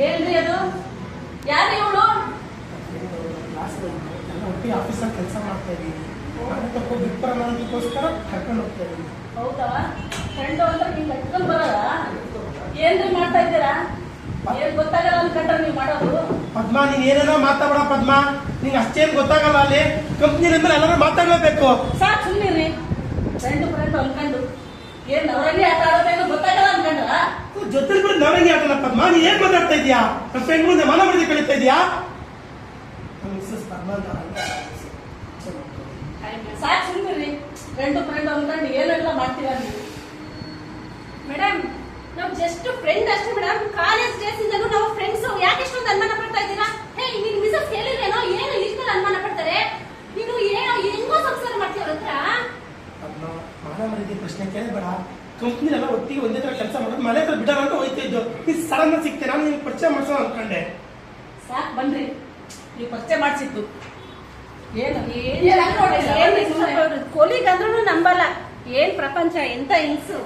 ಏನ್ರಿ ಅದು? ಯಾರು ಇವಳು? ಒಟ್ಟಿಗೆ ಆಫೀಸಲ್ಲಿ ಕೆಲಸ ಮಾಡ್ತಾ ಇದ್ದೀನಿ. ಅದಕ್ಕೋಸ್ಕರ ಕರ್ಕೊಂಡು ಹೋಗ್ತಾ ಇದ್ದೀನಿ. ಹೌದಾ? ಫ್ರೆಂಡು ಅಂದ್ರೆ ನೀವು ಕಟ್ಕೊಂಡು ಬರೋದ? ಏನ್ರಿ ಮಾಡ್ತಾ ಇದ್ದೀರಾ? ಏನ್ ಗೊತ್ತಾಗಲ್ಲ ಅನ್ಕೊಂಡ್ರೆ ನೀವು ಮಾಡೋದು? ಪದ್ಮ, ನೀನ್ ಏನೇನೋ ಮಾತಾಡ ಪದ್ಮ. ನಿಂಗೆ ಅಷ್ಟೇನು ಗೊತ್ತಾಗಲ್ಲ. ಅಲ್ಲಿ ಕಂಪ್ನಿ ಅಂದ್ರೆ ಎಲ್ಲರೂ ಮಾತಾಡ್ಲೇಬೇಕು. ಸಾಕು ಸುಮ್ಮನಿರಿ. ಫ್ರೆಂಡು ಅನ್ಕೊಂಡು ಏನ್ ನವರಂಗಿ ಆಟ ಆಡೋದೇನು ಗೊತ್ತಾಗಲ್ಲ ಅನ್ಕೊಂಡ್ರ? ಜೊತೆ ಬಿಟ್ಟು ನವರಂಗಿ ಆಟಲ್ಲ ಪದ್ಮ. ನೀನ್ ಏನ್ ಮಾತಾಡ್ತಾ ಇದೀಯಾ? ನನ್ನ ಫ್ರೆಂಡ್ ಮುಂದೆ ಮನ ಮರ್ದಿ ಕಳೀತಾ ಇದೀಯಾ? ಸಾಕು ಸುಮ್ಮನಿರಿ. ಫ್ರೆಂಡು ಅನ್ಕೊಂಡು ಏನೆಲ್ಲ ಮಾಡ್ತೀರಾ ನೀವು? ಮೇಡಮ್, ನಾವು ಜಸ್ಟ್ ಫ್ರೆಂಡ್ ಅಷ್ಟೇ ಮೇಡಮ್. ಕಾಲೇಜ್ ಡೇಸ್ ಇಂದಲೂ ನಾವು ಫ್ರೆಂಡ್ಸ್. ಯಾಕೆ ಇಷ್ಟೊಂದು ಅನುಮಾನ ಪಡ್ತಾ ಇದ್ದೀರಾ? ಹೇ, ನೀನ್ ಮಿಸಸ್ ಹೇಳಿದ್ರೇನೋ ಏನು ಇಷ್ಟೊಂದು ಅನುಮಾನ ಪಡ್ತಾರೆ? ನೀನು ಏನೋ ಹೆಂಗೋ ಸಂಸಾರ ಮಾಡ್ತೀವ್ರ ಹತ್ರ? ಮಾನ ಮರ್ಯಾದೆ ಪ್ರಶ್ನೆ ಕೇಳಬೇಡ. ಕಂಪ್ನಿಲೆಲ್ಲ ಒಟ್ಟಿಗೆ ಒಂದೇ ತರ ಕೆಲಸ ಮಾಡೋದು, ಮನೆ ಹತ್ರ ಬಿಡೋಣ ಅಂತ ಹೋಯ್ತಾ ಇದ್ದು. ನೀನ್ ಸಡನ್ ಸಿಗ್ತೇನೆ, ನಾನು ನಿನ್ ಪರಿಚಯ ಮಾಡ್ಸೋ ಅನ್ಕೊಂಡೆ. ಸಾಕು ಬನ್ರಿ, ನೀವು ಪರಿಚಯ ಮಾಡಿಸಿದ್ದು. ಏನು ಕೊಲಿಗ್ ಅಂದ್ರೂ ನಂಬಲ್ಲ. ಏನ್ ಪ್ರಪಂಚ, ಎಂತ ಹಿಂಗ್ಸು.